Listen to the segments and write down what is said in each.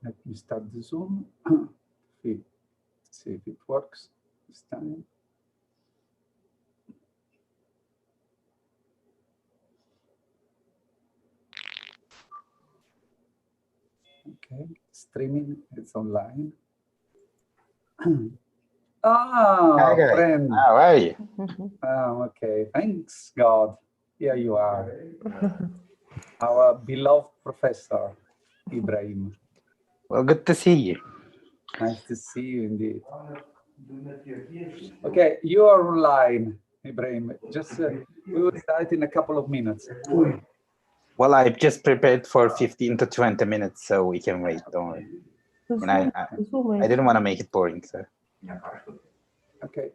Let me start the Zoom. See if it works this time. Okay, streaming, it's online. Ah, Okay. friend. How are you? Okay, thanks God. Here you are. Our beloved professor, Ibrahim. Well, good to see you. Nice to see you indeed. Okay, you are online, Ibrahim. Just we will start in a couple of minutes. Well, I've just prepared for 15 to 20 minutes, so we can wait. Don't worry. And I didn't want to make it boring, so. Okay.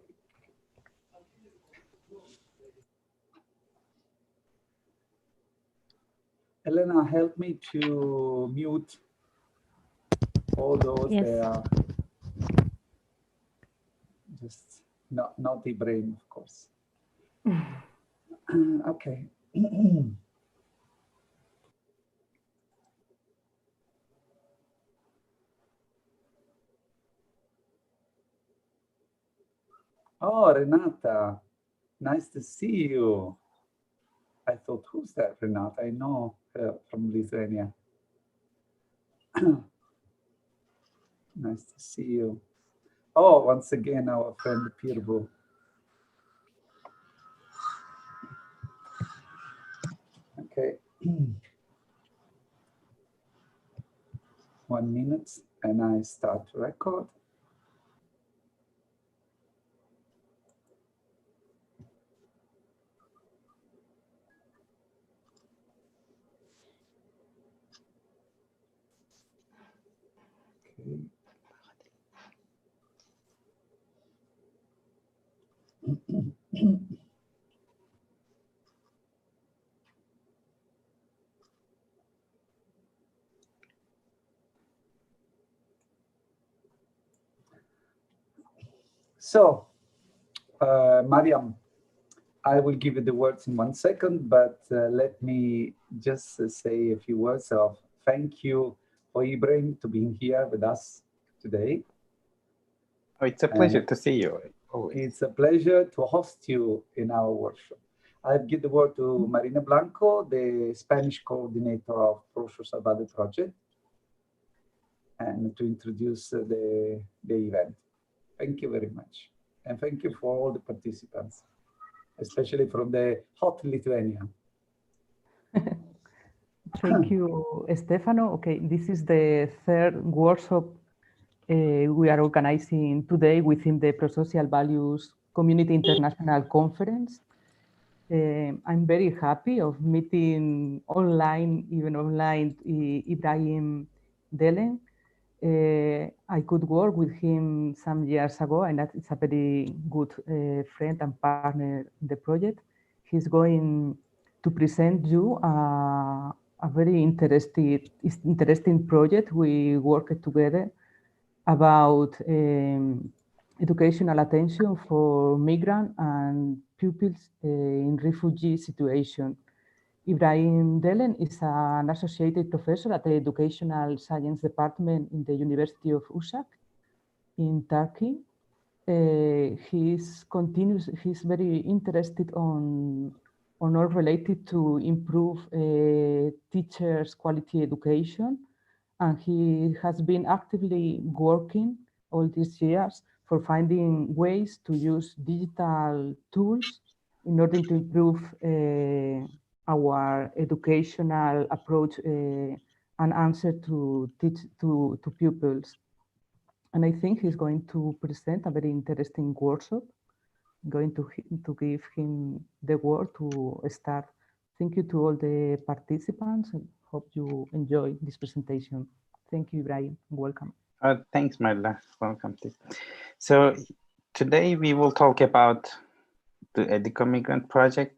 Elena, help me to mute all those there. Just not Ibrahim, of course. Okay. Oh, Renata, nice to see you. I thought, who's that, Renata? I know her from Lithuania. Nice to see you. Oh, once again, our friend Pirbo. Okay. 1 minute, and I start to record. Okay. So, Mariam, I will give you the words in 1 second, but let me just say a few words of thank you for Ibrahim to being here with us today. Oh, it's a pleasure to see you. Always. It's a pleasure to host you in our workshop. I'll give the word to Marina Blanco, the Spanish coordinator of Prosocial Values project, and to introduce the event. Thank you very much. And thank you for all the participants, especially from the hot Lithuania. Thank you, Stefano. Okay, this is the third workshop we are organizing today within the Prosocial Values Community International Conference. I'm very happy of meeting online, even online, Ibrahim Delen. I could work with him some years ago, and that is a very good friend and partner in the project. He's going to present you a very interesting project we worked together about educational attention for migrant and pupils in refugee situation. Ibrahim Delen is an associated professor at the Educational Science Department in the University of Uşak in Turkey. He's very interested on all related to improve teachers' quality education, and he has been actively working all these years for finding ways to use digital tools in order to improve our educational approach and answer to pupils. And I think he's going to present a very interesting workshop. I'm going to give him the word to start. Thank you to all the participants. I hope you enjoy this presentation. Thank you, Ibrahim. Welcome. Thanks, Marla. Welcome. So today we will talk about the Educamigrant project,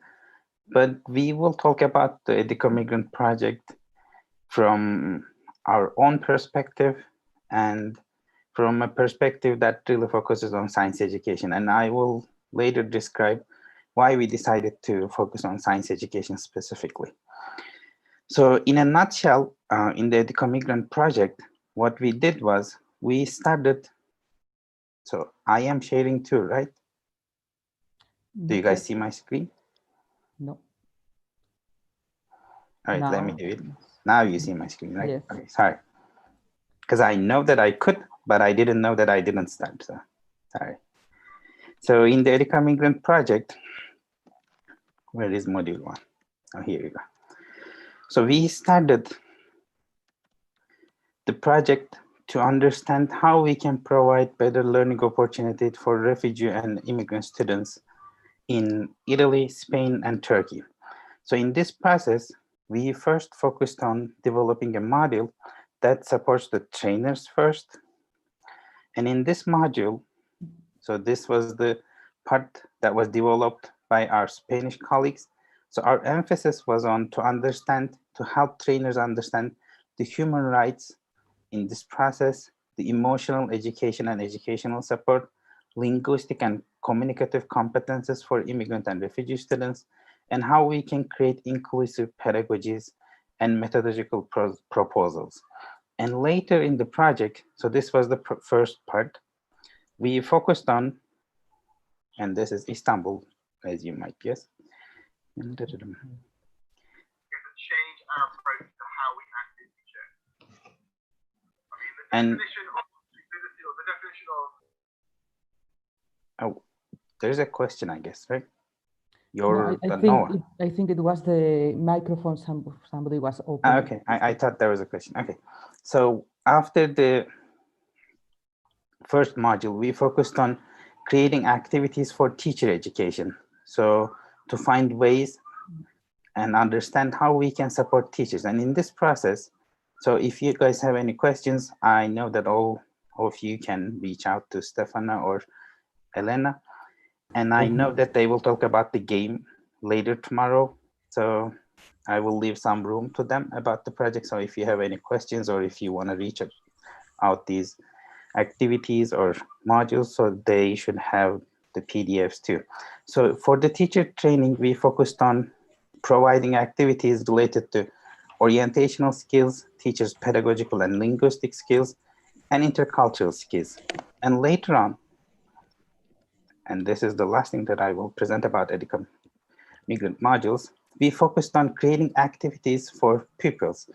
but we will talk about the Educamigrant project from our own perspective and from a perspective that really focuses on science education. And I will later describe why we decided to focus on science education specifically. So in a nutshell, in the Educamigrant project, what we did was we started, so I am sharing too, right? Do you guys see my screen? No. All right, now, let me do it. Now you see my screen, right? Yes. Okay, sorry. Because I know that I could, but I didn't know that I didn't start, so sorry. So in the Educamigrant project, where is module 1? Oh, here you go. So we started the project to understand how we can provide better learning opportunities for refugee and immigrant students in Italy, Spain, and Turkey. So in this process, we first focused on developing a module that supports the trainers first. And in this module, so this was the part that was developed by our Spanish colleagues. So our emphasis was on to help trainers understand the human rights in this process, the emotional education and educational support, linguistic and communicative competences for immigrant and refugee students, and how we can create inclusive pedagogies and methodological proposals. And later in the project, so this was the first part, we focused on, and this is Istanbul, as you might guess. Change our approach to how we actively check. I mean, the definition of accessibility, or the definition of... Oh, there's a question, I guess, right? I think it was the microphone. Somebody was open. Okay, I thought there was a question. Okay, so after the first module, we focused on creating activities for teacher education. So to find ways and understand how we can support teachers. And in this process, so if you guys have any questions, I know that all of you can reach out to Stefana or Elena. And I know that they will talk about the game later tomorrow. So I will leave some room to them about the project. So if you have any questions or if you want to reach out these activities or modules, so they should have the PDFs too. So for the teacher training, we focused on providing activities related to orientational skills, teachers' pedagogical and linguistic skills, and intercultural skills. And later on, and this is the last thing that I will present about Educamigrant modules, we focused on creating activities for pupils.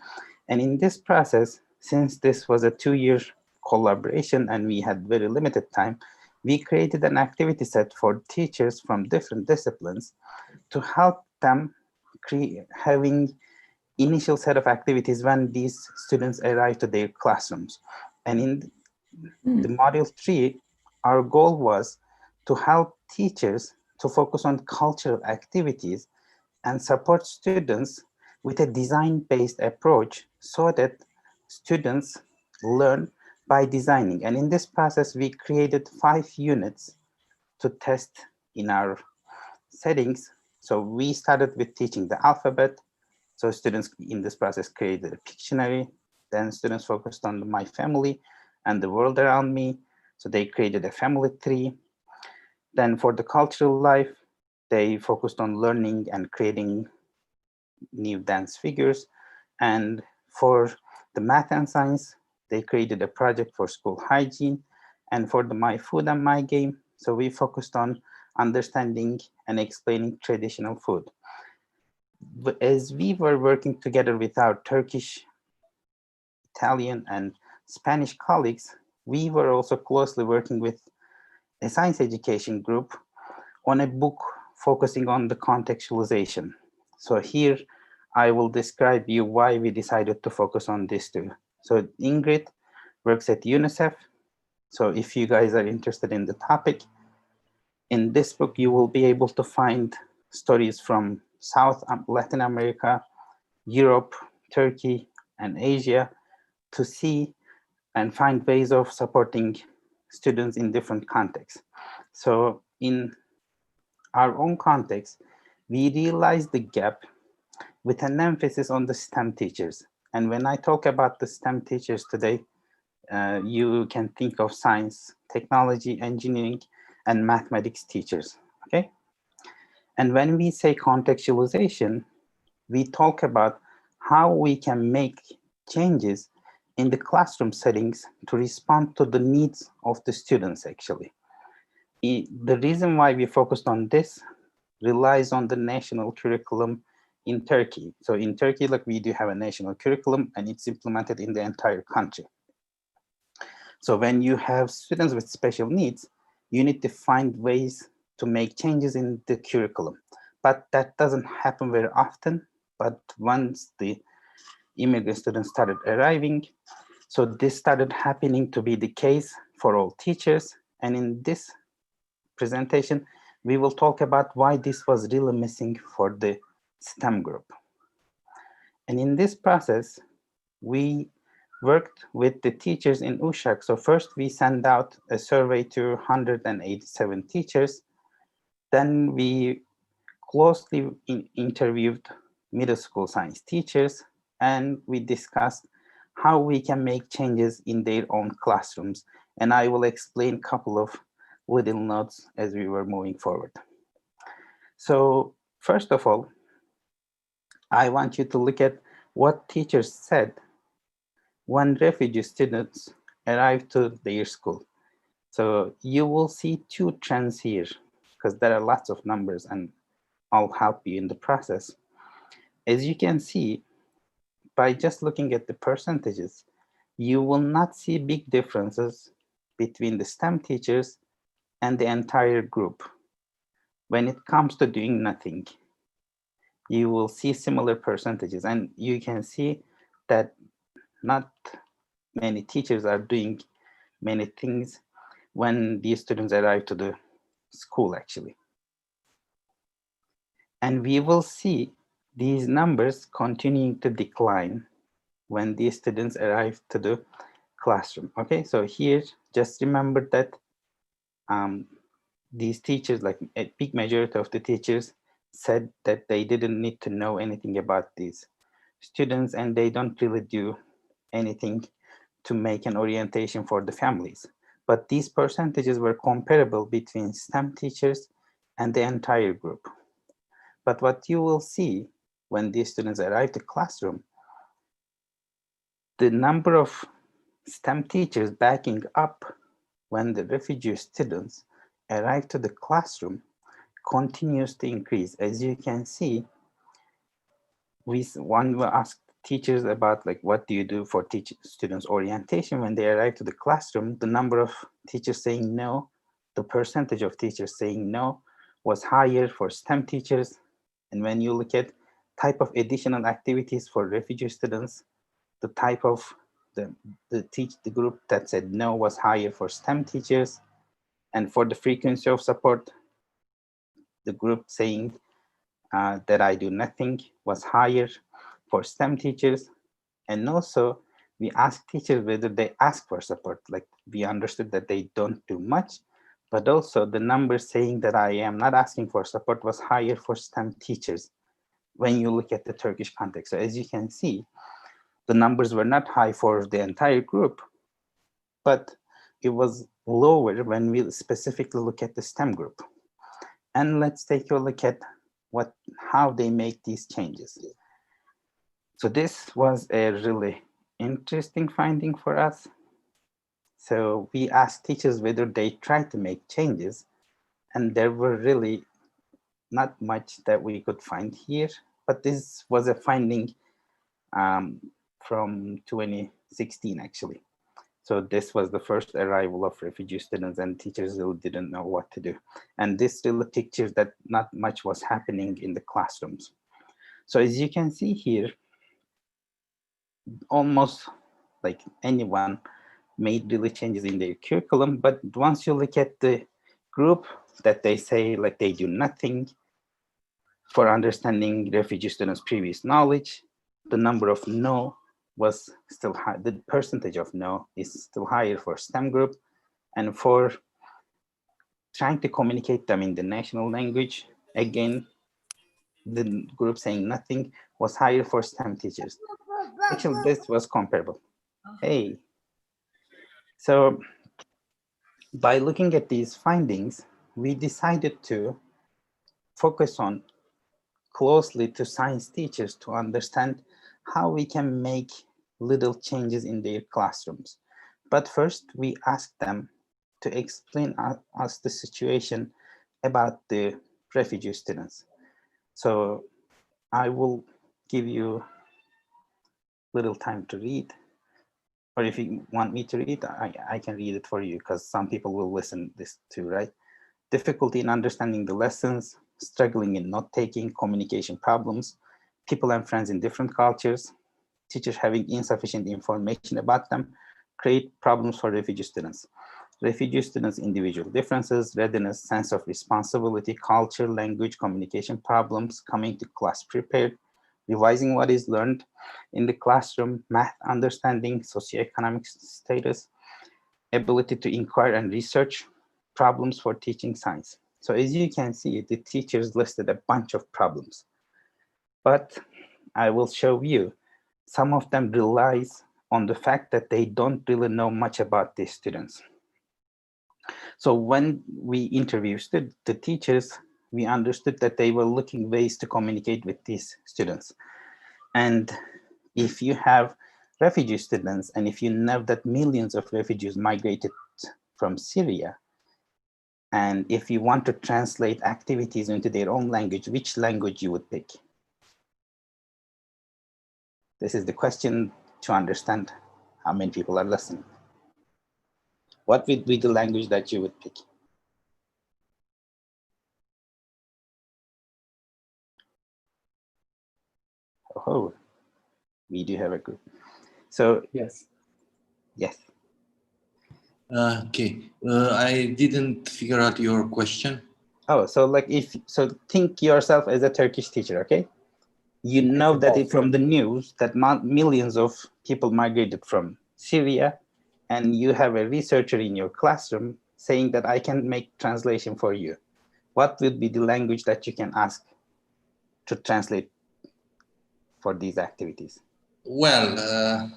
And in this process, since this was a 2-year collaboration and we had very limited time, we created an activity set for teachers from different disciplines to help them having initial set of activities when these students arrive to their classrooms. And in the module 3, our goal was to help teachers to focus on cultural activities and support students with a design-based approach so that students learn by designing. And in this process, we created 5 units to test in our settings. So we started with teaching the alphabet. So students in this process created a Pictionary. Then students focused on my family and the world around me. So they created a family tree. Then for the cultural life, they focused on learning and creating new dance figures. And for the math and science, they created a project for school hygiene. And for the My Food and My Game, so we focused on understanding and explaining traditional food. As we were working together with our Turkish, Italian, and Spanish colleagues, we were also closely working with a science education group on a book focusing on the contextualization. So here I will describe you why we decided to focus on this too. So Ingrid works at UNICEF. So if you guys are interested in the topic, in this book, you will be able to find stories from South Latin America, Europe, Turkey, and Asia to see and find ways of supporting students in different contexts. So in our own context, we realized the gap with an emphasis on the STEM teachers. And when I talk about the STEM teachers today, you can think of science, technology, engineering, and mathematics teachers, okay? And when we say contextualization, we talk about how we can make changes in the classroom settings to respond to the needs of the students actually. The reason why we focused on this relies on the national curriculum in Turkey. So in Turkey, like we do have a national curriculum and it's implemented in the entire country. So when you have students with special needs, you need to find ways to make changes in the curriculum. But that doesn't happen very often. But once the immigrant students started arriving, so this started happening to be the case for all teachers. And in this presentation, we will talk about why this was really missing for the STEM group. And in this process, we worked with the teachers in Uşak. So first we sent out a survey to 187 teachers. Then we closely interviewed middle school science teachers, and we discussed how we can make changes in their own classrooms. And I will explain a couple of little notes as we were moving forward. So first of all, I want you to look at what teachers said when refugee students arrive to their school. So you will see two trends here because there are lots of numbers and I'll help you in the process. As you can see, by just looking at the percentages, you will not see big differences between the STEM teachers and the entire group. When it comes to doing nothing, you will see similar percentages, and you can see that not many teachers are doing many things when these students arrive to the school actually. And we will see these numbers continuing to decline when these students arrive to the classroom. Okay, so here, just remember that these teachers, like a big majority of the teachers, said that they didn't need to know anything about these students and they don't really do anything to make an orientation for the families. But these percentages were comparable between STEM teachers and the entire group. But what you will see when these students arrive to classroom, the number of STEM teachers backing up when the refugee students arrive to the classroom continues to increase. As you can see, one will ask teachers about like, what do you do for students orientation when they arrive to the classroom? The number of teachers saying no, the percentage of teachers saying no was higher for STEM teachers. And when you look at type of additional activities for refugee students, the type of the group that said no was higher for STEM teachers. And for the frequency of support, the group saying that I do nothing was higher for STEM teachers. And also we asked teachers whether they ask for support. Like we understood that they don't do much, but also the number saying that I am not asking for support was higher for STEM teachers when you look at the Turkish context. So as you can see, the numbers were not high for the entire group, but it was lower when we specifically look at the STEM group. And let's take a look at how they make these changes. So this was a really interesting finding for us. So we asked teachers whether they tried to make changes, and there were really not much that we could find here, but this was a finding from 2016 actually. So this was the first arrival of refugee students and teachers really didn't know what to do. And this really pictures that not much was happening in the classrooms. So as you can see here, almost like anyone made really changes in their curriculum, but once you look at the group that they say like they do nothing for understanding refugee students' previous knowledge, the number of no was still high. The percentage of no is still higher for STEM group, and for trying to communicate them in the national language, again, the group saying nothing was higher for STEM teachers. Actually, this was comparable. Hey. So by looking at these findings, we decided to focus on closely to science teachers to understand how we can make little changes in their classrooms. But first, we asked them to explain us the situation about the refugee students. So I will give you little time to read, or if you want me to read, I can read it for you, because some people will listen this too, right? Difficulty in understanding the lessons, struggling in note-taking, communication problems, people and friends in different cultures, teachers having insufficient information about them, create problems for refugee students. Refugee students' individual differences, readiness, sense of responsibility, culture, language, communication problems, coming to class prepared, revising what is learned in the classroom, math understanding, socioeconomic status, ability to inquire and research, problems for teaching science. So as you can see, the teachers listed a bunch of problems, but I will show you some of them relies on the fact that they don't really know much about these students. So when we interviewed the teachers, we understood that they were looking ways to communicate with these students. And if you have refugee students, and if you know that millions of refugees migrated from Syria, and if you want to translate activities into their own language, which language you would pick? This is the question to understand how many people are listening. What would be the language that you would pick? Oh, we do have a group. So Yes. Yes. Okay, I didn't figure out your question. Oh, so like so think yourself as a Turkish teacher, okay? You know that from the news that millions of people migrated from Syria, and you have a researcher in your classroom saying that I can make translation for you. What would be the language that you can ask to translate for these activities? Well,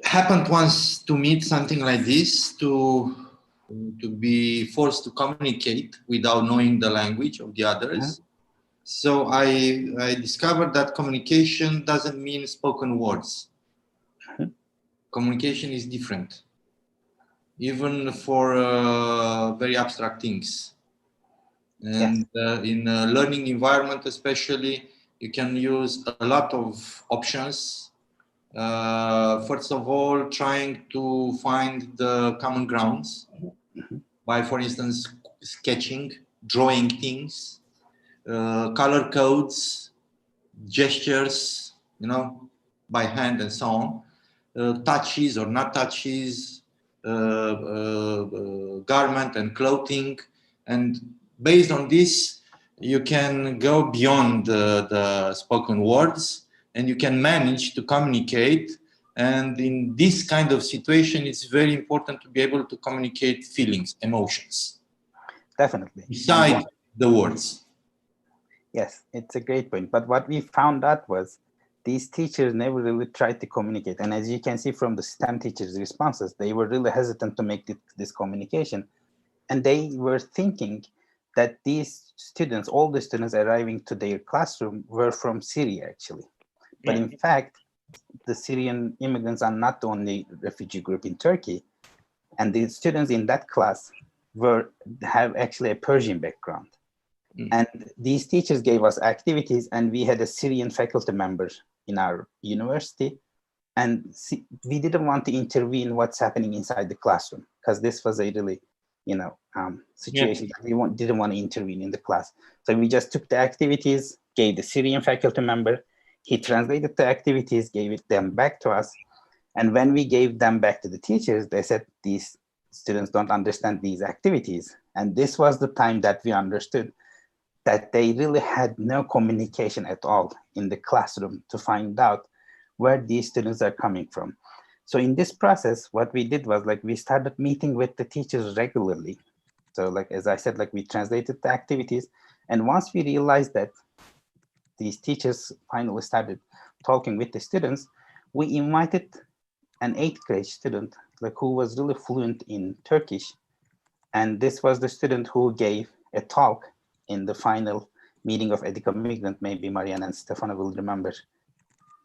happened once to meet something like this, to be forced to communicate without knowing the language of the others. So I discovered that communication doesn't mean spoken words. Communication is different, even for very abstract things. And in a learning environment especially, you can use a lot of options. First of all, trying to find the common grounds by, for instance, sketching, drawing things, color codes, gestures, by hand and so on, touches or not touches, garment and clothing. And based on this, you can go beyond the spoken words, and you can manage to communicate. And in this kind of situation, it's very important to be able to communicate feelings, emotions. Definitely. Beside the words. Yes, it's a great point. But what we found out was these teachers never really tried to communicate. And as you can see from the STEM teachers' responses, they were really hesitant to make this communication. And they were thinking that these students, all the students arriving to their classroom, were from Syria, actually. But in fact, the Syrian immigrants are not the only refugee group in Turkey. And the students in that class have actually a Persian background. And these teachers gave us activities, and we had a Syrian faculty member in our university. And we didn't want to intervene what's happening inside the classroom, because this was a really, situation that we didn't want to intervene in the class. So we just took the activities, gave the Syrian faculty member, he translated the activities, gave them back to us. And when we gave them back to the teachers, they said, these students don't understand these activities. And this was the time that we understood that they really had no communication at all in the classroom to find out where these students are coming from. So in this process, what we did was we started meeting with the teachers regularly. So as I said, we translated the activities. And once we realized that these teachers finally started talking with the students, we invited an 8th grade student who was really fluent in Turkish. And this was the student who gave a talk in the final meeting of Educamigrant. Maybe Marianne and Stefano will remember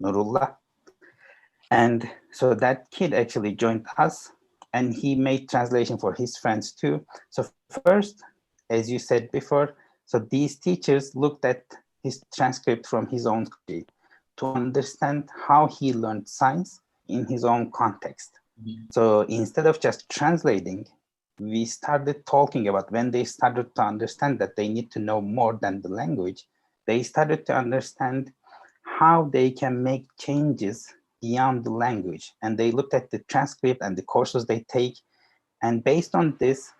Nurullah. And so that kid actually joined us, and he made translation for his friends too. So first, as you said before, so these teachers looked at his transcript from his own country to understand how he learned science in his own context. So instead of just translating, we started talking about when they started to understand that they need to know more than the language, they started to understand how they can make changes beyond the language. And they looked at the transcript and the courses they take. And based on this,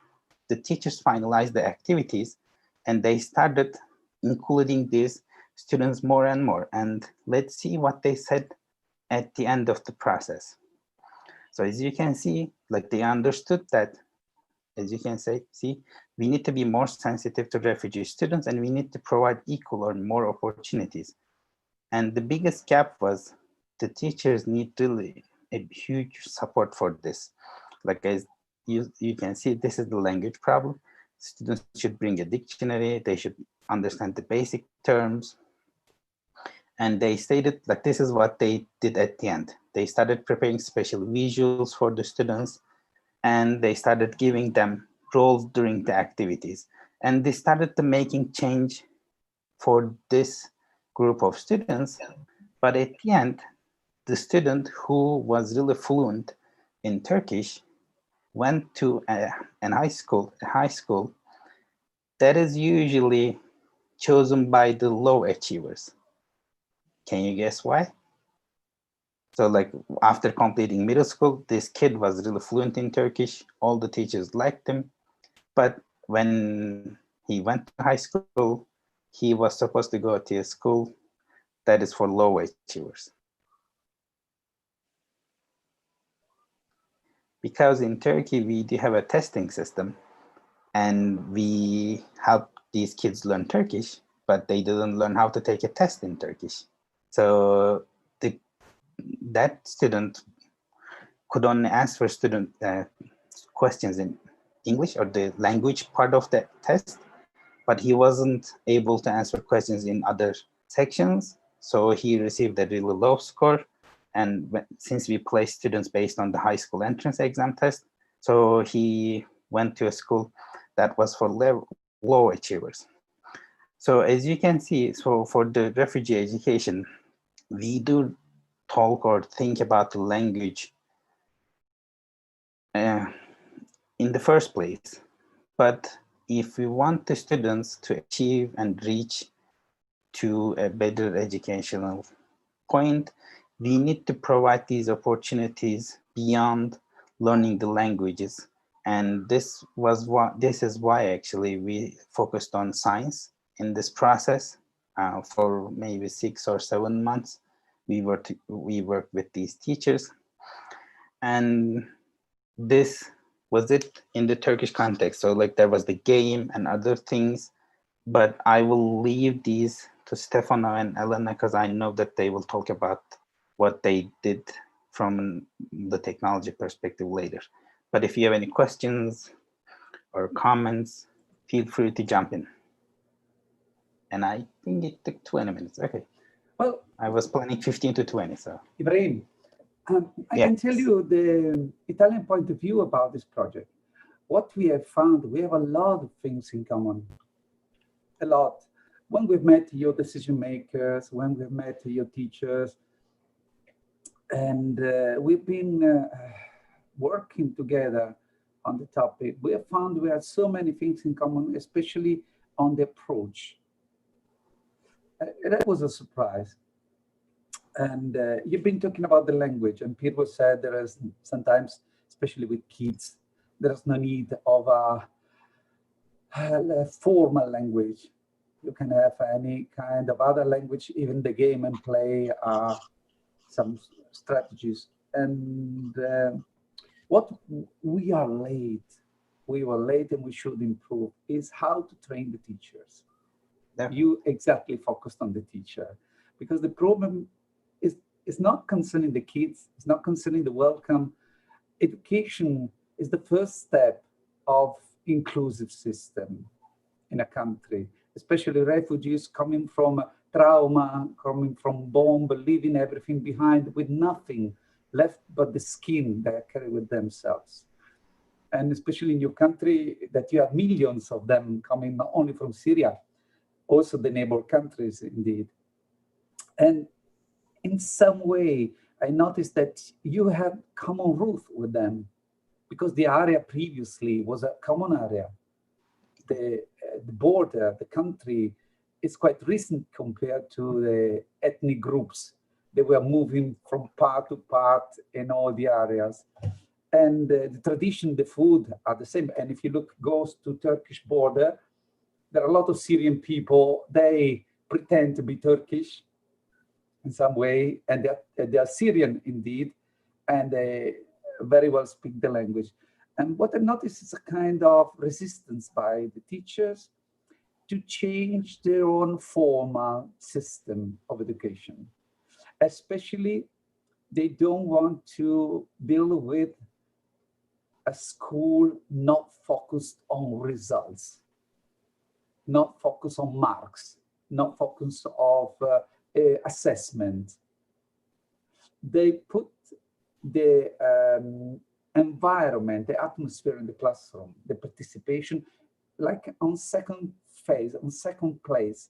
the teachers finalized the activities and they started including these students more and more. And let's see what they said at the end of the process. So as you can see, like they understood that, as you can see, we need to be more sensitive to refugee students and we need to provide equal or more opportunities. And the biggest gap was the teachers need really a huge support for this. Like as you can see, this is the language problem. Students should bring a dictionary, they should understand the basic terms. And they stated like this is what they did at the end. They started preparing special visuals for the students and they started giving them roles during the activities. And they started to making change for this group of students. But at the end, the student who was really fluent in Turkish went to a high school that is usually chosen by the low achievers. Can you guess why? So like after completing middle school, this kid was really fluent in Turkish. All the teachers liked him. But when he went to high school, he was supposed to go to a school that is for low achievers. Because in Turkey, we do have a testing system and we help these kids learn Turkish, but they didn't learn how to take a test in Turkish. So that student could only answer student questions in English or the language part of the test, but he wasn't able to answer questions in other sections. So he received a really low score. And since we place students based on the high school entrance exam test, so he went to a school that was for low achievers. So as you can see, so for the refugee education, we do talk or think about the language in the first place. But if we want the students to achieve and reach to a better educational point, we need to provide these opportunities beyond learning the languages. And this is why actually we focused on science in this process for maybe 6 or 7 months. We worked with these teachers, and this was it in the Turkish context. So like there was the game and other things, but I will leave these to Stefano and Elena because I know that they will talk about what they did from the technology perspective later. But if you have any questions or comments, feel free to jump in. And I think it took 20 minutes. Okay. Well, I was planning 15 to 20, so. Ibrahim, I Yes. can tell you the Italian point of view about this project. What we have found, we have a lot of things in common, a lot. When we've met your decision makers, when we've met your teachers, and we've been working together on the topic, we have found we have so many things in common, especially on the approach. That was a surprise. And you've been talking about the language, and Peter said there is sometimes, especially with kids, there's no need of a formal language. You can have any kind of other language, even the game and play are some strategies. And what we are late, we were late and we should improve, is how to train the teachers. Yeah. You exactly focused on the teacher, because the problem is not concerning the kids, it's not concerning the welcome. Education is the first step of inclusive system in a country, especially refugees coming from trauma, coming from bomb, leaving everything behind with nothing. left but the skin they carry with themselves. And especially in your country, that you have millions of them coming not only from Syria, also the neighbor countries, indeed. And in some way, I noticed that you have common root with them, because the area previously was a common area. The border, the country, is quite recent compared to the ethnic groups. They were moving from part to part in all the areas. And the tradition, the food are the same. And if you goes to Turkish border, there are a lot of Syrian people. They pretend to be Turkish in some way, and they are Syrian indeed, and they very well speak the language. And what I noticed is a kind of resistance by the teachers to change their own formal system of education. Especially, they don't want to deal with a school not focused on results, not focused on marks, not focused on assessment. They put the environment, the atmosphere in the classroom, the participation, like on second phase, on second place,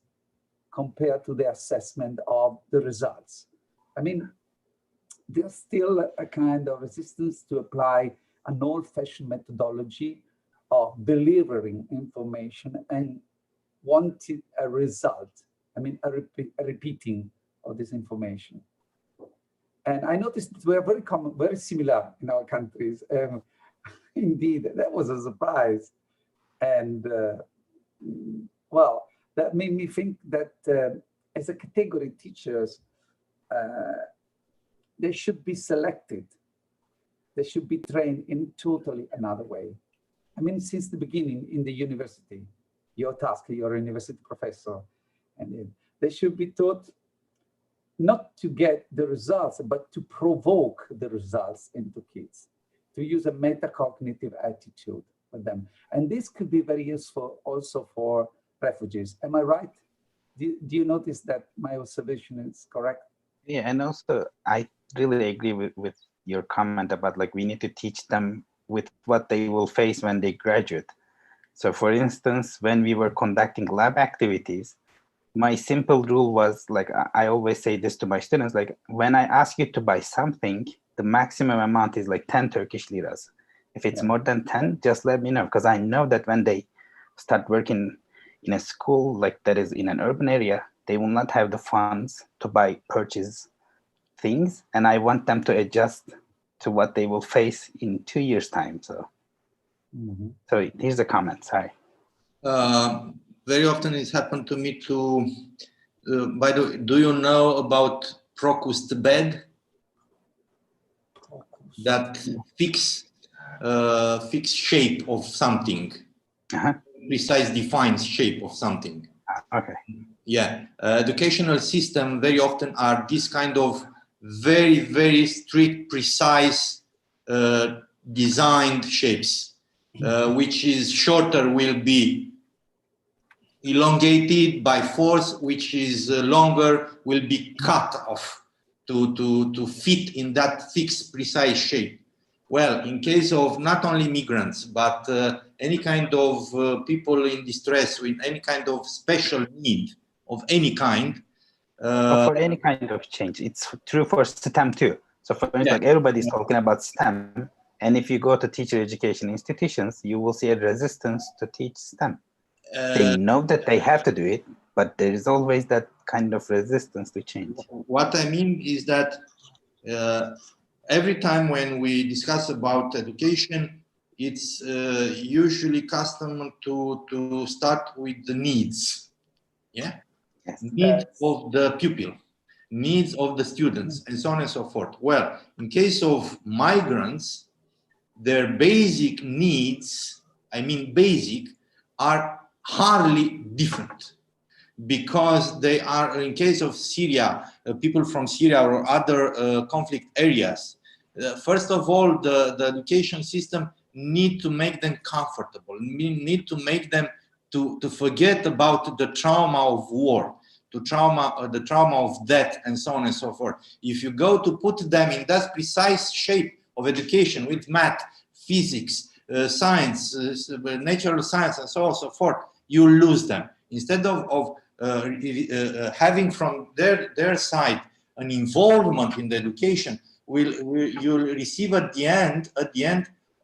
compared to the assessment of the results. I mean, there's still a kind of resistance to apply an old-fashioned methodology of delivering information and wanting a result. I mean, a repeating of this information. And I noticed that we are very common, very similar in our countries. Indeed, that was a surprise. And well, that made me think that as a category, teachers, they should be selected. They should be trained in totally another way. I mean, since the beginning in the university, your task, you're a university professor, and they should be taught not to get the results, but to provoke the results into kids, to use a metacognitive attitude with them. And this could be very useful also for refugees. Am I right? Do you notice that my observation is correct? Yeah, and also I really agree with your comment about like we need to teach them with what they will face when they graduate. So for instance, when we were conducting lab activities, my simple rule was like, I always say this to my students, like when I ask you to buy something, the maximum amount is like 10 Turkish liras. If it's more than 10, just let me know, because I know that when they start working in a school like that is in an urban area, they will not have the funds to purchase things, and I want them to adjust to what they will face in 2 years' time. So, so here's a comment. Sorry. Very often it's happened to me to. By the way, do you know about Proust bed? That fixed shape of something, precise defined shape of something. Okay. Yeah, educational system very often are this kind of very, very strict, precise designed shapes, which is shorter will be elongated by force, which is longer will be cut off to fit in that fixed, precise shape. Well, in case of not only migrants, but any kind of people in distress with any kind of special need of any kind. For any kind of change, it's true for STEM too. So for instance, like everybody's talking about STEM, and if you go to teacher education institutions, you will see a resistance to teach STEM. They know that they have to do it, but there is always that kind of resistance to change. What I mean is that every time when we discuss about education, it's usually custom to start with the needs. Yeah. Yes. Needs of the pupil, needs of the students, and so on and so forth. Well, in case of migrants, their basic needs, I mean basic, are hardly different, because they are, in case of Syria, people from Syria or other conflict areas, first of all, the education system need to make them comfortable, need to make them to forget about the trauma of war, to trauma, the trauma of death, and so on and so forth. If you go to put them in that precise shape of education with math, physics, science, natural science, and so on and so forth, you lose them. Instead of having from their side an involvement in the education, you'll receive at the end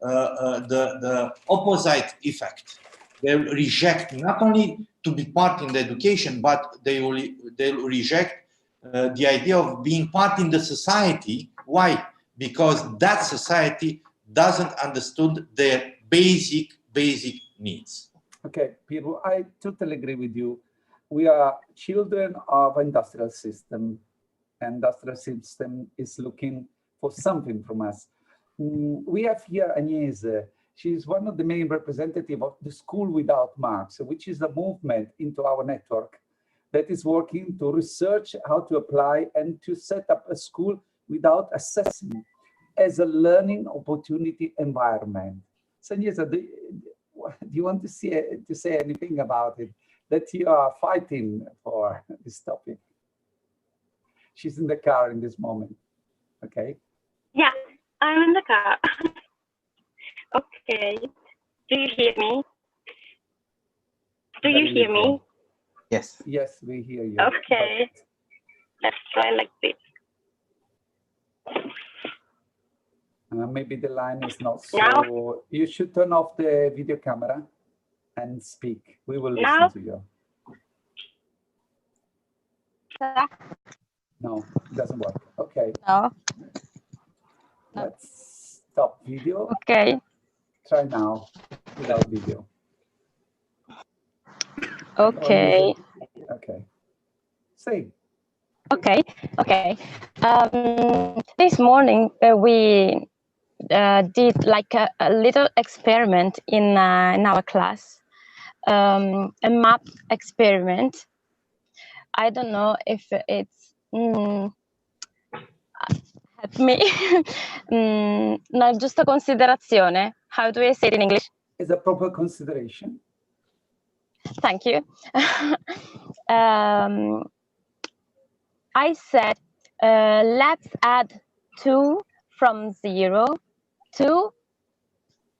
the opposite effect. They'll reject not only to be part in the education, but they'll reject the idea of being part in the society. Why? Because that society doesn't understood their basic needs. Okay, Piero, I totally agree with you. We are children of industrial system. Industrial system is looking for something from us. We have here Agnese. She's one of the main representatives of the School Without Marks, which is a movement into our network that is working to research how to apply and to set up a school without assessing as a learning opportunity environment. So Agnese, do you want to say anything about it, that you are fighting for this topic? She's in the car in this moment. Okay. Yeah, I'm in the car. Okay. Do you hear me? Do you hear me? Yes. Yes, we hear you. Okay. Let's try like this. Maybe the line is not so. Now? You should turn off the video camera and speak. We will listen Now? to you. No, it doesn't work. Okay. No. Let's stop video. Okay. Try now without video. Okay. Okay. Say. Okay. Okay. This morning we did like a little experiment in our class, a map experiment. I don't know if it's help me. Una giusta considerazione. How do I say it in English? It's a proper consideration. Thank you. I said, let's add 2 from 0 to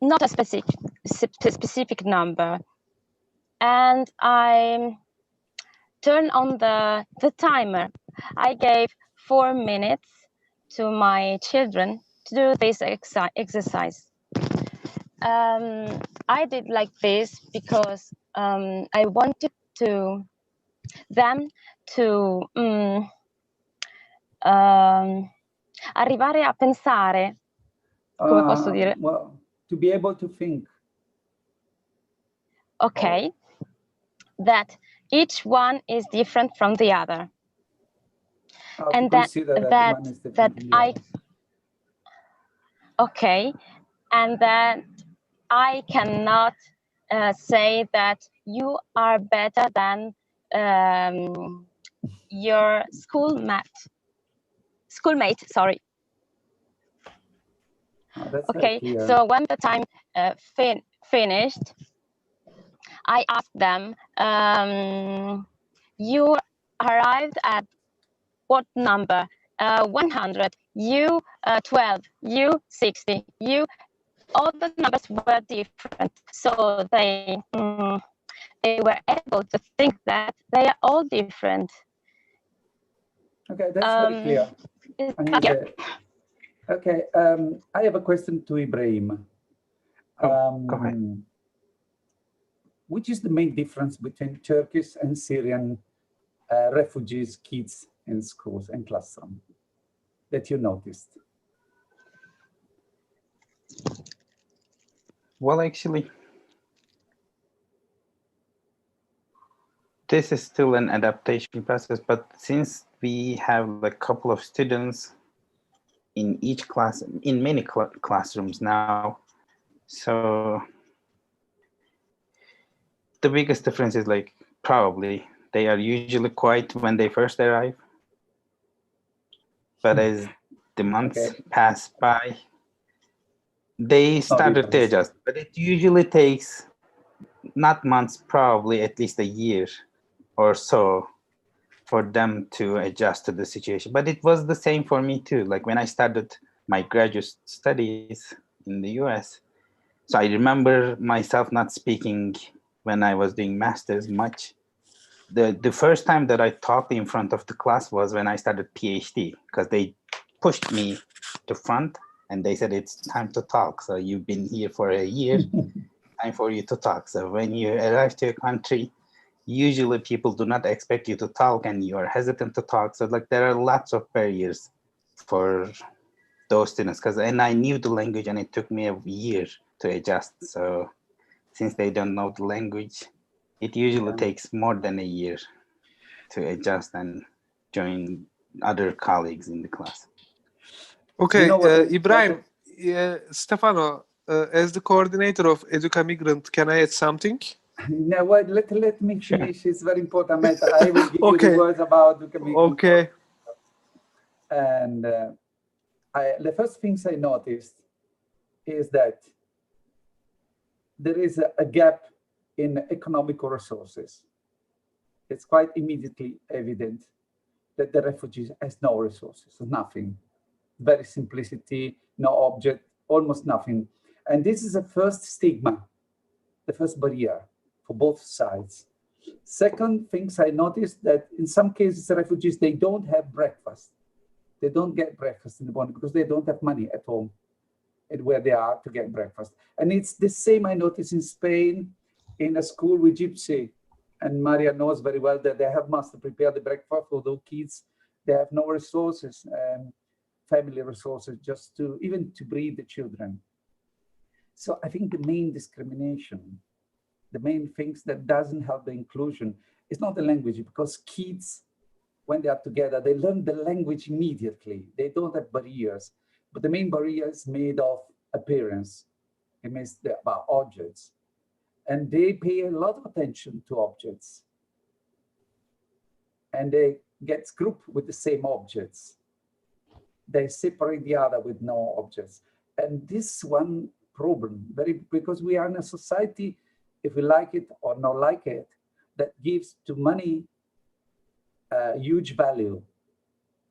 not a specific number. And I turned on the timer. I gave 4 minutes to my children to do this exercise. I did like this because I wanted them to arrivare a pensare, come posso dire? Well, to be able to think. Okay, that each one is different from the other. And that I okay, and that I cannot say that you are better than your schoolmate. Sorry. Oh, okay, so when the time finished, I asked them, you arrived at what number? 100, you 12, you 60, you, all the numbers were different. So they were able to think that they are all different. Okay, that's very clear. Okay, I have a question to Ibrahim. Go ahead. Which is the main difference between Turkish and Syrian refugees kids in schools and classroom that you noticed? Well, actually, this is still an adaptation process, but since we have a couple of students in each class, in many classrooms now, so the biggest difference is like probably they are usually quiet when they first arrive, but as the months pass by, they started to adjust. But it usually takes not months, probably at least a year or so for them to adjust to the situation. But it was the same for me too. Like when I started my graduate studies in the US, so I remember myself not speaking when I was doing masters much. The first time that I talked in front of the class was when I started PhD, because they pushed me to front and they said, it's time to talk. So you've been here for a year, time for you to talk. So when you arrive to a country, usually people do not expect you to talk and you are hesitant to talk. So like there are lots of barriers for those students, and I knew the language and it took me a year to adjust. So since they don't know the language, it usually takes more than a year to adjust and join other colleagues in the class. Okay, You know what Ibrahim, Stefano, as the coordinator of Educamigrant, can I add something? No, wait, let me finish. It's very important, Matt. I will give you Okay. the words about Educamigrant. Okay. And the first things I noticed is that there is a gap in economical resources. It's quite immediately evident that the refugees has no resources, nothing. Very simplicity, no object, almost nothing. And this is the first stigma, the first barrier for both sides. Second things I noticed that in some cases, the refugees, they don't have breakfast. They don't get breakfast in the morning because they don't have money at home and where they are to get breakfast. And it's the same I noticed in Spain, in a school with Gypsy. And Maria knows very well that they must prepare the breakfast for those kids. They have no resources, family resources, just to even to breed the children. So I think the main discrimination, the main things that doesn't help the inclusion is not the language, because kids, when they are together, they learn the language immediately. They don't have barriers, but the main barrier is made of appearance. It means about objects. And they pay a lot of attention to objects. And they get grouped with the same objects. They separate the other with no objects. And this one problem, because we are in a society, if we like it or not like it, that gives to money huge value,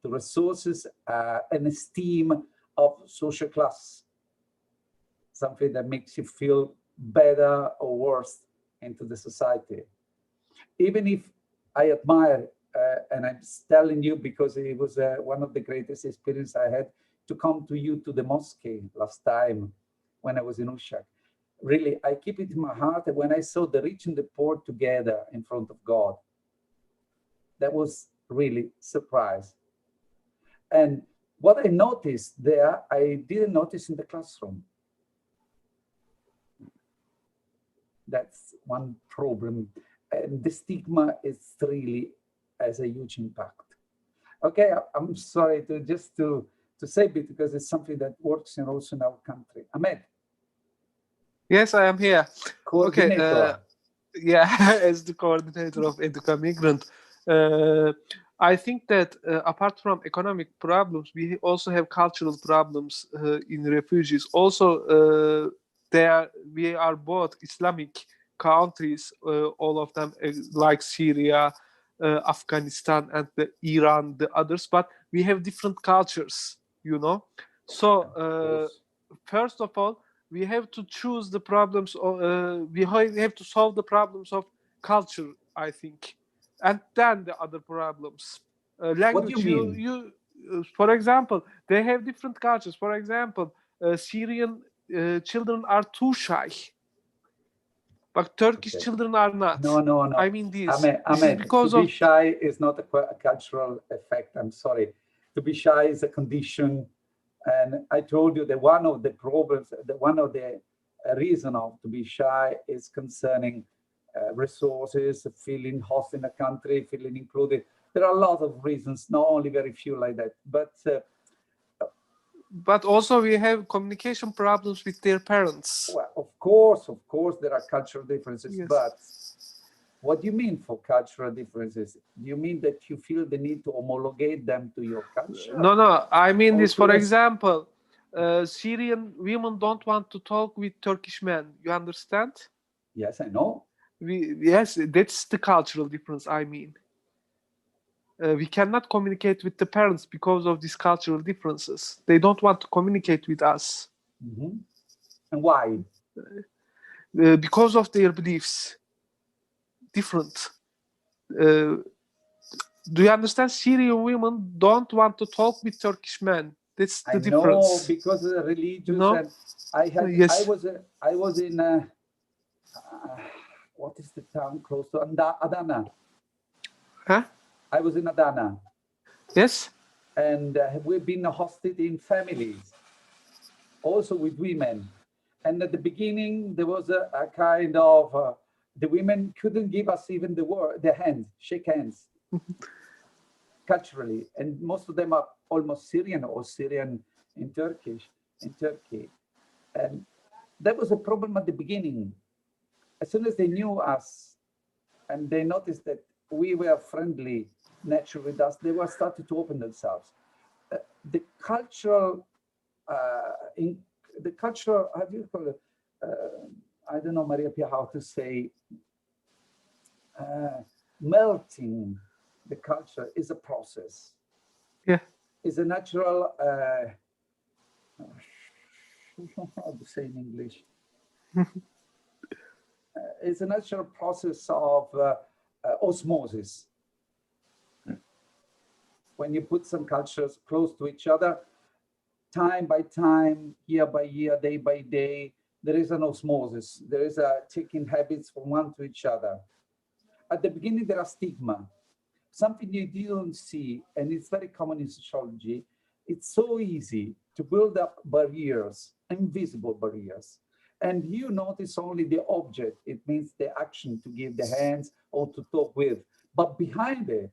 to resources, and esteem of social class, something that makes you feel better or worse into the society. Even if I admire, and I'm telling you because it was one of the greatest experiences I had to come to you to the mosque last time when I was in Uşak. Really, I keep it in my heart. And when I saw the rich and the poor together in front of God, that was really surprise. And what I noticed there, I didn't notice in the classroom. That's one problem. And the stigma is really has a huge impact. Okay, I'm sorry to say it because it's something that works also in our country. Ahmed. Yes, I am here. Coordinator. Okay, yeah, as the coordinator of Educamigrant, I think that apart from economic problems, we also have cultural problems in refugees. Also, we are both Islamic countries, all of them like Syria, Afghanistan, and Iran, the others, but we have different cultures, you know. So, first of all, we have to choose the problems, we have to solve the problems of culture, I think, and then the other problems. Language, what do you mean? For example, they have different cultures. For example, Syrian children are too shy, but Turkish children are not. No. I mean this. Ahmed, This is because to be shy is not a cultural effect. I'm sorry. To be shy is a condition. And I told you that one of the problems, one of the reason of to be shy is concerning resources, feeling host in a country, feeling included. There are a lot of reasons, not only very few like that. But also we have communication problems with their parents. Well, of course, there are cultural differences. Yes. But what do you mean for cultural differences? Do you mean that you feel the need to homologate them to your culture? No. I mean this, for Also, example, Syrian women don't want to talk with Turkish men. You understand? Yes, I know. Yes, that's the cultural difference, I mean. we cannot communicate with the parents because of these cultural differences. They don't want to communicate with us. Mm-hmm. And why? Because of their beliefs. Different. Do you understand? Syrian women don't want to talk with Turkish men. That's the difference. No, because of the religious. You know? And I was in what is the town close to Adana? Huh? I was in Adana. Yes. And we've been hosted in families, also with women. And at the beginning, there was a kind of the women couldn't give us even the hand, shake hands, culturally. And most of them are almost Syrian or Syrian in Turkey. And that was a problem at the beginning. As soon as they knew us and they noticed that we were friendly, natural with us, they were starting to open themselves. The cultural, how do you call it? I don't know, Maria Pia, how to say, melting the culture is a process. Yeah. It's a natural, I don't know how to say in English. It's a natural process of osmosis. When you put some cultures close to each other, time by time, year by year, day by day, there is an osmosis. There is a taking habits from one to each other. At the beginning, there are stigma, something you don't see, and it's very common in sociology. It's so easy to build up barriers, invisible barriers. And you notice only the object. It means the action to give the hands or to talk with. But behind it,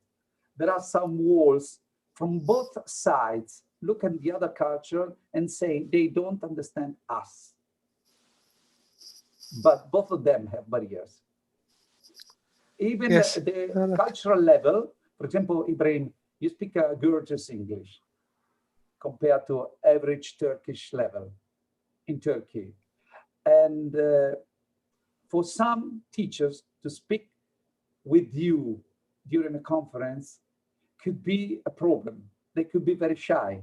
there are some walls from both sides. Look at the other culture and say they don't understand us. But both of them have barriers. Even the cultural level, for example, Ibrahim, you speak a gorgeous English compared to average Turkish level in Turkey. And for some teachers to speak with you during a conference could be a problem. They could be very shy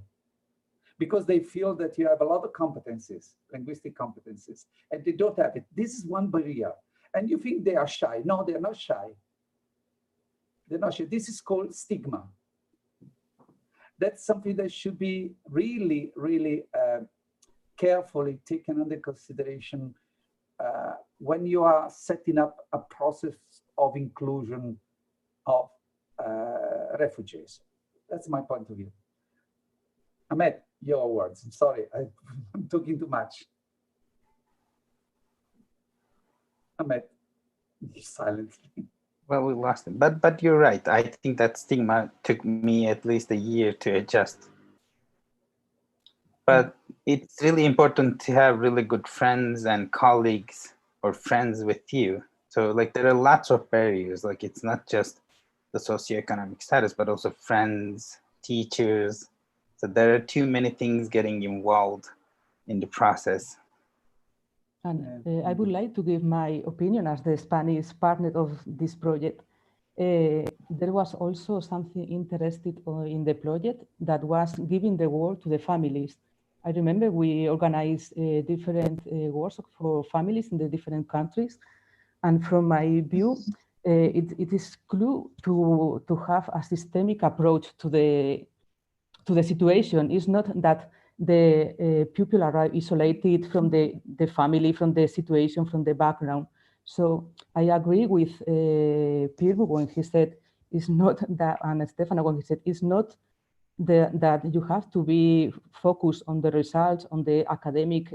because they feel that you have a lot of competencies, linguistic competencies, and they don't have it. This is one barrier. And you think they are shy. No, they're not shy. They're not shy. This is called stigma. That's something that should be really, really carefully taken under consideration when you are setting up a process of inclusion of refugees. That's my point of view. Ahmed, your words. I'm sorry, I'm talking too much. Ahmed, silently. Well, we lost him, but you're right. I think that stigma took me at least a year to adjust. But it's really important to have really good friends and colleagues or friends with you. So like there are lots of barriers. Like it's not just the socioeconomic status, but also friends, teachers. So there are too many things getting involved in the process. And I would like to give my opinion as the Spanish partner of this project. There was also something interesting in the project that was giving the word to the families. I remember we organized different workshops for families in the different countries. And from my view, it is clue to have a systemic approach to the situation. It's not that the pupil arrive isolated from the family, from the situation, from the background. So I agree with Pirgu when he said it's not that, and Stefano when he said it's not that you have to be focused on the results, on the academic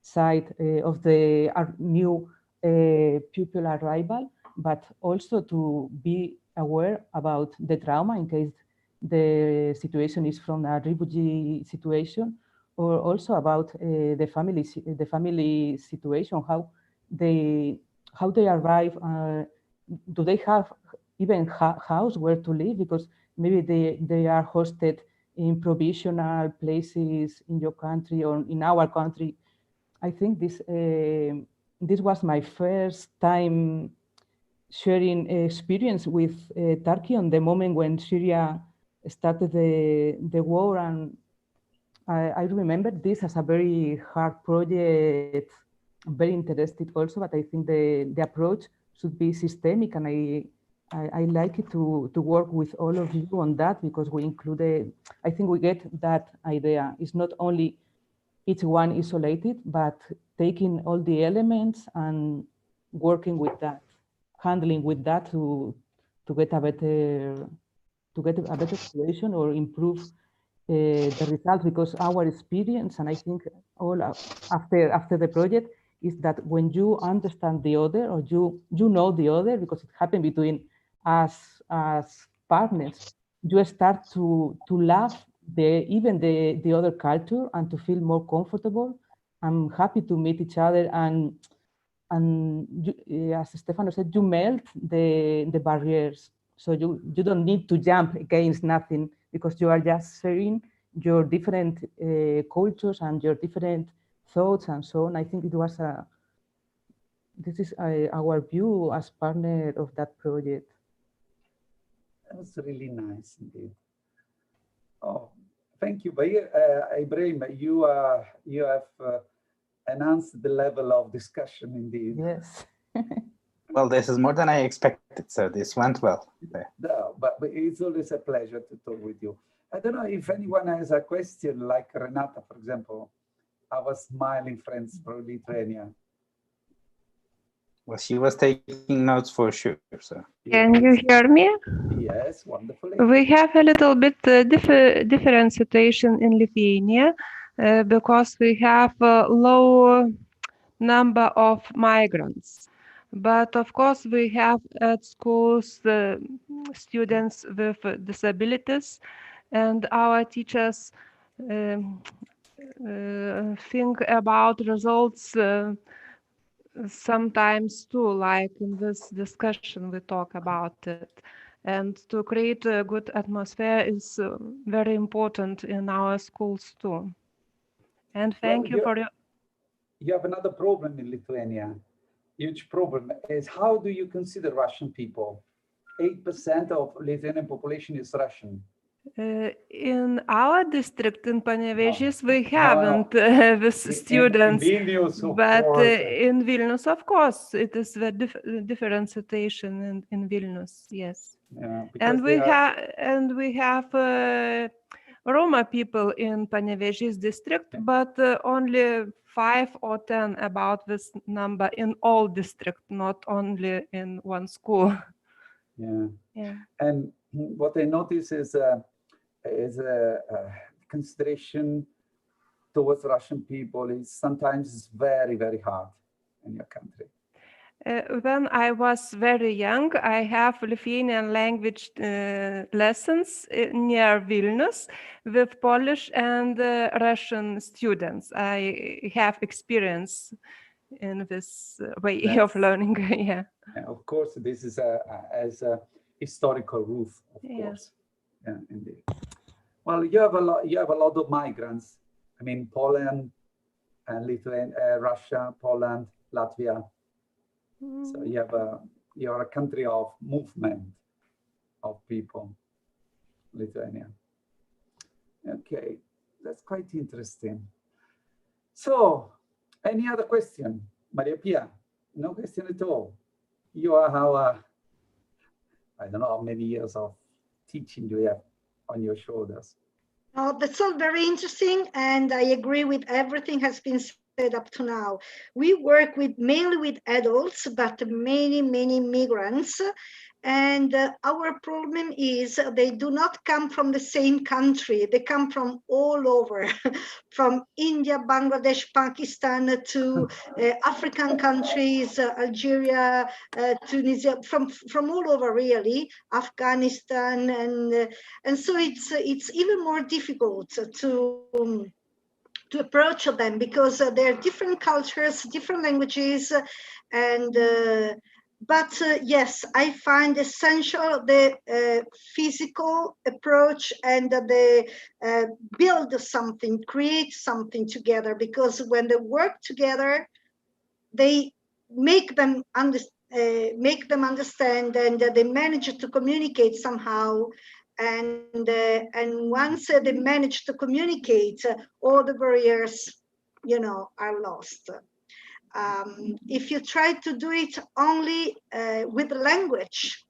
side of the new pupil arrival, but also to be aware about the trauma in case the situation is from a refugee situation, or also about the family situation, how they arrive. Do they have even house where to live? Because maybe they are hosted in provisional places in your country or in our country. I think this was my first time sharing experience with Turkey on the moment when Syria started the war, and I remember this as a very hard project, very interested also, but I think the approach should be systemic, and I like it to work with all of you on that, because we included, I think we get that idea. It's not only each one isolated, but taking all the elements and working with that, handling with that to get a better situation or improve the results, because our experience, and I think all after the project, is that when you understand the other, or you know the other, because it happened between us as partners, you start to love even the other culture and to feel more comfortable. I'm happy to meet each other, and you, as Stefano said, you melt the barriers. So you don't need to jump against nothing, because you are just sharing your different cultures and your different thoughts and so on. I think this is our view as partner of that project. That was really nice indeed. Oh, thank you. Ibrahim, you have enhanced the level of discussion indeed. Yes. Well, this is more than I expected, so this went well. No, but it's always a pleasure to talk with you. I don't know if anyone has a question, like Renata, for example, our smiling friends from Lithuania. Well, she was taking notes for sure. So. Can you hear me? Yes, wonderfully. We have a little bit different situation in Lithuania because we have a low number of migrants. But of course, we have at schools students with disabilities, and our teachers think about results sometimes too, like in this discussion we talk about it. And to create a good atmosphere is very important in our schools too. And thank you for your... You have another problem in Lithuania. Huge problem is, how do you consider Russian people? 8% of Lithuanian population is Russian. In our district in Panevėžys, we haven't with students, in Vilnius, but in Vilnius, of course, it is a different situation in Vilnius. Yes, yeah, and we have Roma people in Panevėžys district, but only 5 or 10 about this number in all district, not only in one school. Yeah. Yeah. And what I notice is a consideration towards Russian people is sometimes very, very hard in your country. When I was very young, I have Lithuanian language lessons near Vilnius with Polish and Russian students. I have experience in this way of learning. Yeah. Of course, this is as a historical roof, of course. Yeah, indeed. Well, you have a lot of migrants. I mean, Poland and Lithuania, Russia, Poland, Latvia. So you're a country of movement of people, Lithuania. Okay, that's quite interesting. So, any other question? Maria Pia, no question at all. You are our, I don't know how many years of teaching you have on your shoulders. Oh, that's all very interesting, and I agree with everything has been said up to now. We work mainly with adults, but many migrants. And our problem is they do not come from the same country. They come from all over, from India, Bangladesh, Pakistan, to African countries, Algeria, Tunisia, from all over really, Afghanistan, and so it's even more difficult to approach them because they're different cultures, different languages, and but yes, I find essential the physical approach and the build something, create something together, because when they work together, they make them make them understand, and they manage to communicate somehow. And once they manage to communicate, all the barriers, are lost. If you try to do it only with the language,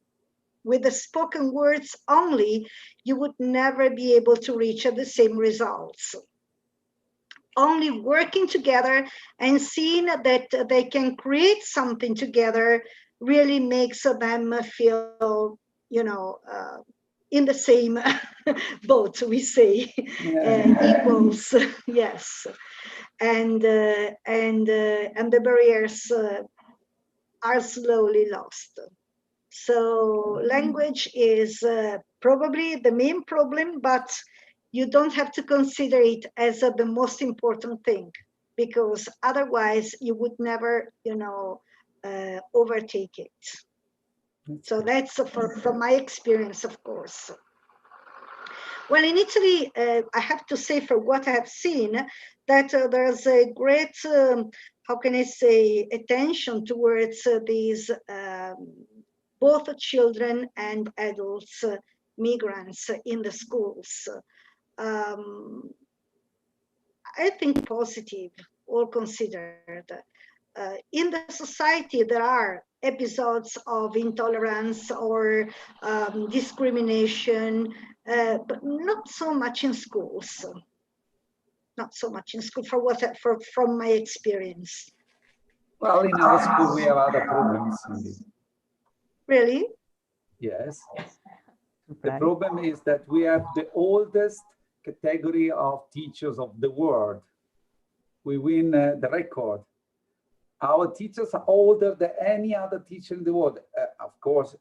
with the spoken words only, you would never be able to reach the same results. Only working together and seeing that they can create something together really makes them feel, in the same boat, we say, equals, yes. And the barriers are slowly lost. So language is probably the main problem, but you don't have to consider it as the most important thing, because otherwise you would never, overtake it. So that's from my experience, of course. Well, in Italy, I have to say, for what I have seen, that there's a great, how can I say, attention towards these both children and adults, migrants in the schools. I think positive, all considered. In the society, there are episodes of intolerance or discrimination, but not so much in schools. Not so much in school, from my experience. Well, in our school, we have other problems. Indeed. Really? Yes. The problem is that we have the oldest category of teachers of the world. We win the record. Our teachers are older than any other teacher in the world. Of course,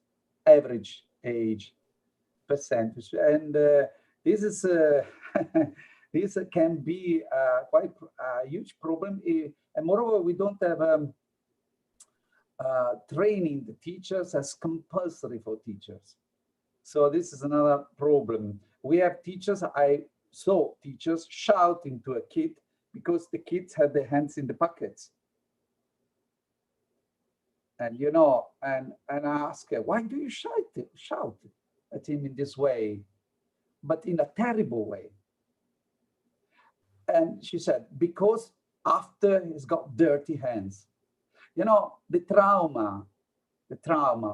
average age percentage. And this is this can be quite a huge problem. And moreover, we don't have training the teachers as compulsory for teachers. So this is another problem. We have teachers, I saw teachers shouting to a kid because the kids had their hands in the pockets. And and I ask her, why do you shout at him in this way, but in a terrible way? And she said, because after he's got dirty hands. The trauma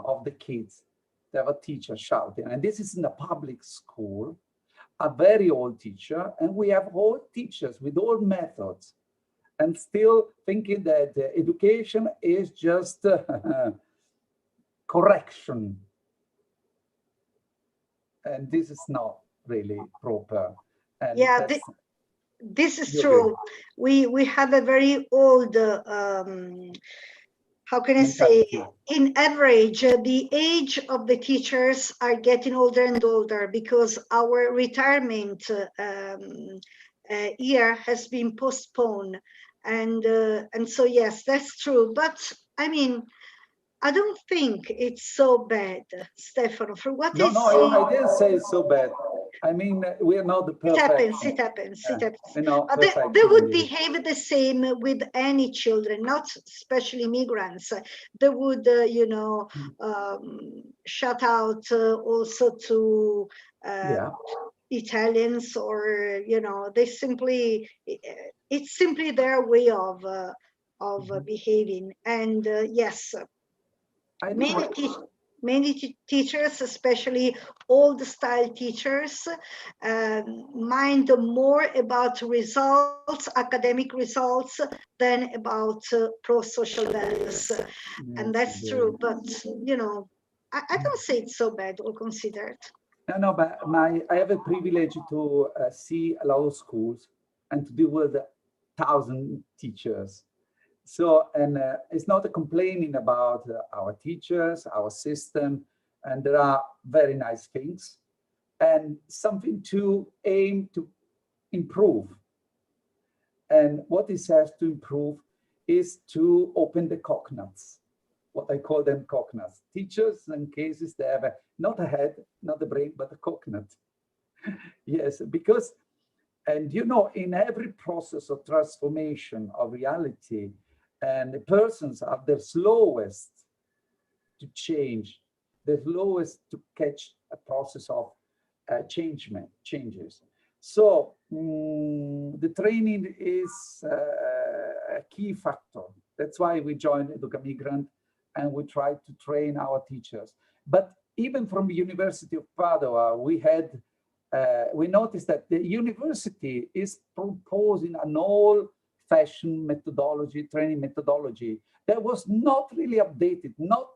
of the kids to have a teacher shouting. And this is in a public school, a very old teacher, and we have old teachers with old methods, and still thinking that education is just correction. And this is not really proper. And yeah, this is true. We have a very old, how can I say, in average, the age of the teachers are getting older and older because our retirement year has been postponed. And so, yes, that's true. But I mean, I don't think it's so bad, Stefano. For what no, I didn't say it's so bad. I mean, we are not the perfect. It happens. Perfect They would behave the same with any children, not especially migrants. They would, shout out also to Italians, or they simply, it's simply their way of behaving. And yes, many teachers, especially old style teachers, mind more about results, academic results, than about pro-social values. And that's true, but I don't say it's so bad, all considered. No, but I have a privilege to see a lot of schools and to deal with 1,000 teachers. So, and it's not a complaining about our teachers, our system, and there are very nice things and something to aim to improve. And what this has to improve is to open the coconuts, what I call them coconuts. Teachers, in cases, they have not a head, not a brain, but a coconut. Yes, because, and in every process of transformation of reality, and the persons are the slowest to change, the slowest to catch a process of changes. So the training is a key factor. That's why we joined Educamigrant, and we try to train our teachers. But even from the University of Padua, we noticed that the university is proposing an old-fashioned methodology, training methodology, that was not really updated, not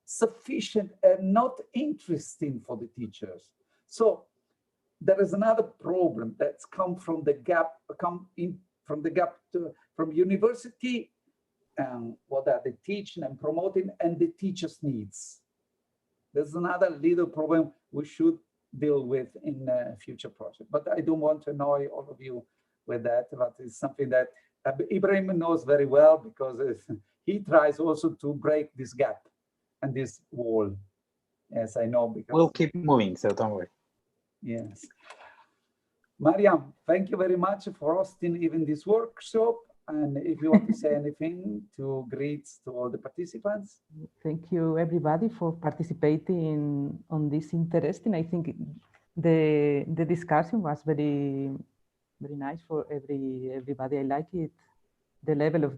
sufficient, and not interesting for the teachers. So there is another problem that's come from the gap, from university, what are the teaching and promoting, and the teachers' needs. There's another little problem we should deal with in a future project. But I don't want to annoy all of you with that, but it's something that Ibrahim knows very well, because he tries also to break this gap and this wall. Yes, I know. Because we'll keep moving, so don't worry. Yes. Mariam, thank you very much for hosting even this workshop. And if you want to say anything to greet to all the participants. Thank you, everybody, for participating on this interesting. I think the discussion was very nice for everybody. I like it, the level of